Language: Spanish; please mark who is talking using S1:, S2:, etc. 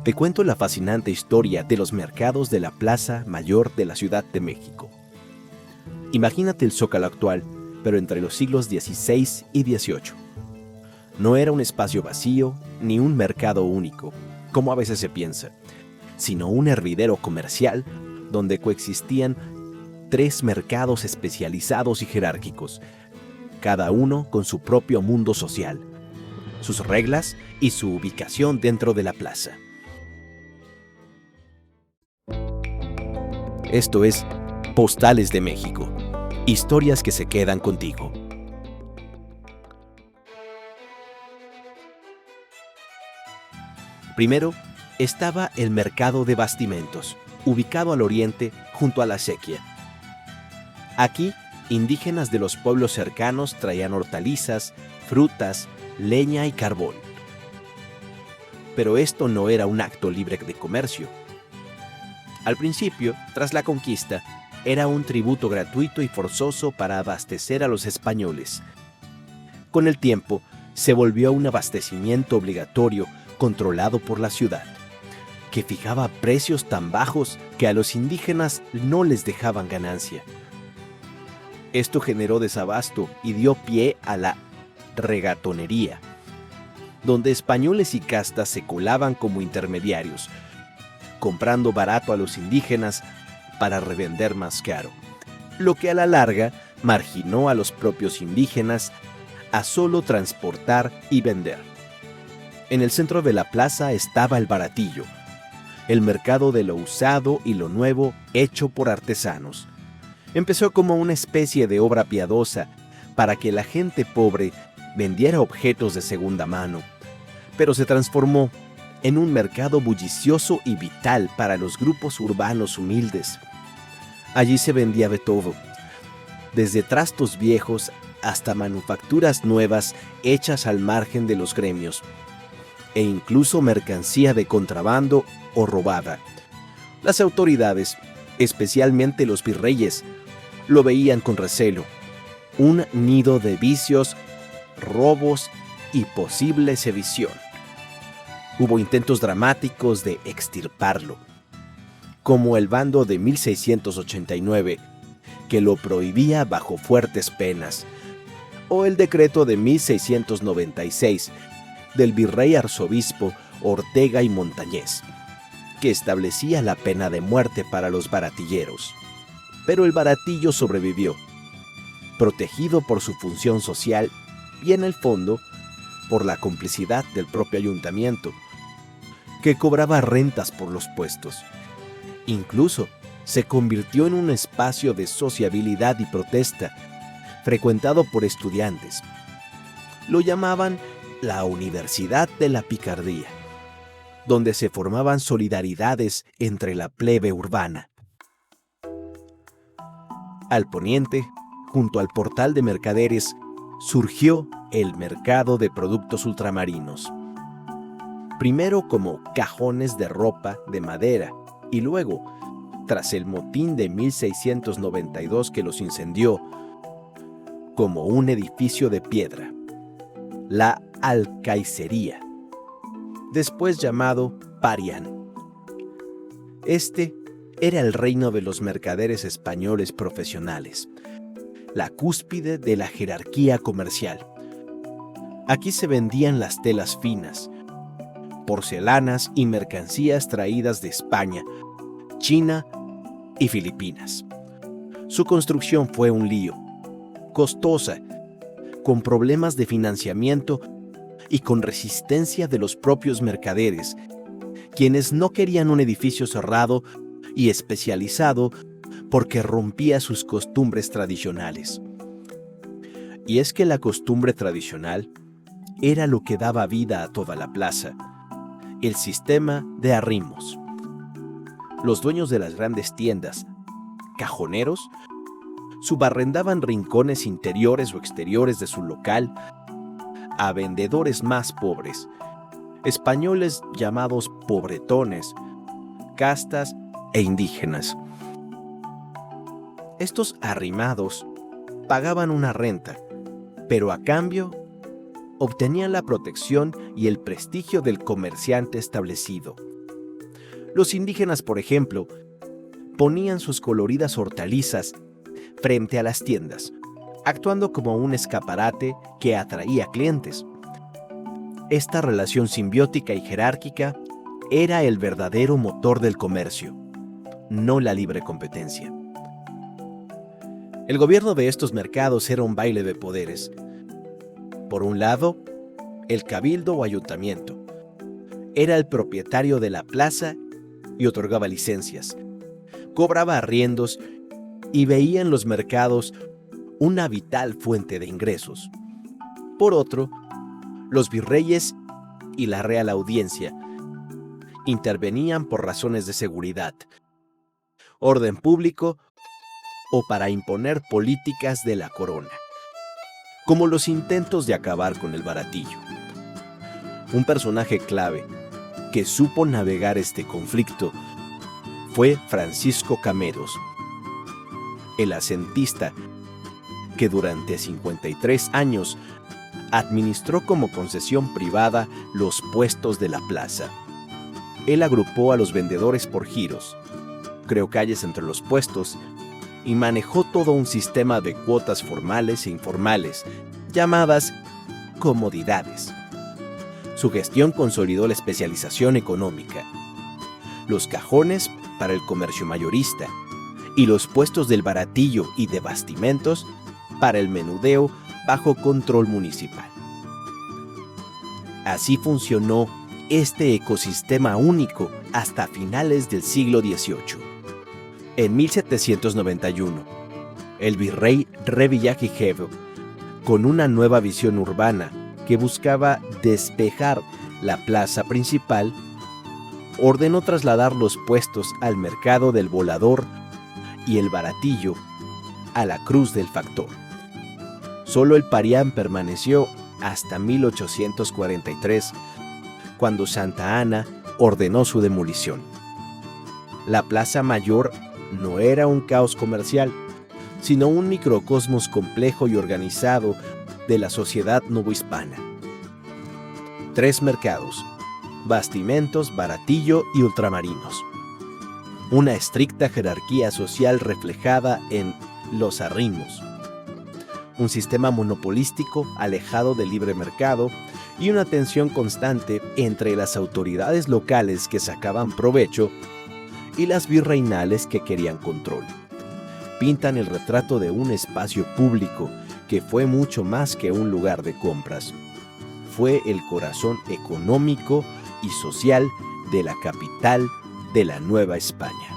S1: Te cuento la fascinante historia de los mercados de la Plaza Mayor de la Ciudad de México. Imagínate el Zócalo actual, pero entre los siglos XVI y XVIII. No era un espacio vacío ni un mercado único, como a veces se piensa, sino un hervidero comercial donde coexistían 3 mercados especializados y jerárquicos, cada uno con su propio mundo social, sus reglas y su ubicación dentro de la plaza. Esto es Postales de México, historias que se quedan contigo. Primero estaba el mercado de bastimentos, ubicado al oriente junto a la acequia. Aquí, indígenas de los pueblos cercanos traían hortalizas, frutas, leña y carbón. Pero esto no era un acto libre de comercio. Al principio, tras la conquista, era un tributo gratuito y forzoso para abastecer a los españoles. Con el tiempo, se volvió un abastecimiento obligatorio controlado por la ciudad, que fijaba precios tan bajos que a los indígenas no les dejaban ganancia. Esto generó desabasto y dio pie a la regatonería, donde españoles y castas se colaban como intermediarios, comprando barato a los indígenas para revender más caro, lo que a la larga marginó a los propios indígenas a solo transportar y vender. En el centro de la plaza estaba el baratillo, el mercado de lo usado y lo nuevo hecho por artesanos. Empezó como una especie de obra piadosa para que la gente pobre vendiera objetos de segunda mano, pero se transformó en un mercado bullicioso y vital para los grupos urbanos humildes. Allí se vendía de todo, desde trastos viejos hasta manufacturas nuevas hechas al margen de los gremios, e incluso mercancía de contrabando o robada. Las autoridades, especialmente los virreyes, lo veían con recelo, un nido de vicios, robos y posible sedición. Hubo intentos dramáticos de extirparlo, como el bando de 1689, que lo prohibía bajo fuertes penas, o el decreto de 1696 del virrey arzobispo Ortega y Montañez, que establecía la pena de muerte para los baratilleros. Pero el baratillo sobrevivió, protegido por su función social y en el fondo por la complicidad del propio ayuntamiento, que cobraba rentas por los puestos. Incluso se convirtió en un espacio de sociabilidad y protesta, frecuentado por estudiantes. Lo llamaban la Universidad de la Picardía, donde se formaban solidaridades entre la plebe urbana. Al poniente, junto al portal de mercaderes, surgió el mercado de productos ultramarinos. Primero como cajones de ropa de madera y luego, tras el motín de 1692 que los incendió, como un edificio de piedra, la alcaicería, después llamado Parián. Este era el reino de los mercaderes españoles profesionales, la cúspide de la jerarquía comercial. Aquí se vendían las telas finas, porcelanas y mercancías traídas de España, China y Filipinas. Su construcción fue un lío, costosa, con problemas de financiamiento y con resistencia de los propios mercaderes, quienes no querían un edificio cerrado y especializado porque rompía sus costumbres tradicionales. Y es que la costumbre tradicional era lo que daba vida a toda la plaza, el sistema de arrimos. Los dueños de las grandes tiendas, cajoneros, subarrendaban rincones interiores o exteriores de su local a vendedores más pobres, españoles llamados pobretones, castas e indígenas. Estos arrimados pagaban una renta, pero a cambio obtenían la protección y el prestigio del comerciante establecido. Los indígenas, por ejemplo, ponían sus coloridas hortalizas frente a las tiendas, actuando como un escaparate que atraía clientes. Esta relación simbiótica y jerárquica era el verdadero motor del comercio, no la libre competencia. El gobierno de estos mercados era un baile de poderes. Por un lado, el cabildo o ayuntamiento era el propietario de la plaza y otorgaba licencias, cobraba arriendos y veía en los mercados una vital fuente de ingresos. Por otro, los virreyes y la Real Audiencia intervenían por razones de seguridad, orden público o para imponer políticas de la corona, como los intentos de acabar con el baratillo. Un personaje clave que supo navegar este conflicto fue Francisco Cameros, el asentista que durante 53 años administró como concesión privada los puestos de la plaza. Él agrupó a los vendedores por giros, creó calles entre los puestos y manejó todo un sistema de cuotas formales e informales, llamadas comodidades. Su gestión consolidó la especialización económica, los cajones para el comercio mayorista y los puestos del baratillo y de bastimentos para el menudeo bajo control municipal. Así funcionó este ecosistema único hasta finales del siglo XVIII. En 1791, el virrey Revillagigedo, con una nueva visión urbana que buscaba despejar la plaza principal, ordenó trasladar los puestos al mercado del Volador y el baratillo a la Cruz del Factor. Solo el Parián permaneció hasta 1843, cuando Santa Anna ordenó su demolición. La Plaza Mayor no era un caos comercial, sino un microcosmos complejo y organizado de la sociedad novohispana. 3 mercados: bastimentos, baratillo y ultramarinos. Una estricta jerarquía social reflejada en los arrimos. Un sistema monopolístico alejado del libre mercado y una tensión constante entre las autoridades locales que sacaban provecho y las virreinales que querían control. Pintan el retrato de un espacio público que fue mucho más que un lugar de compras. Fue el corazón económico y social de la capital de la Nueva España.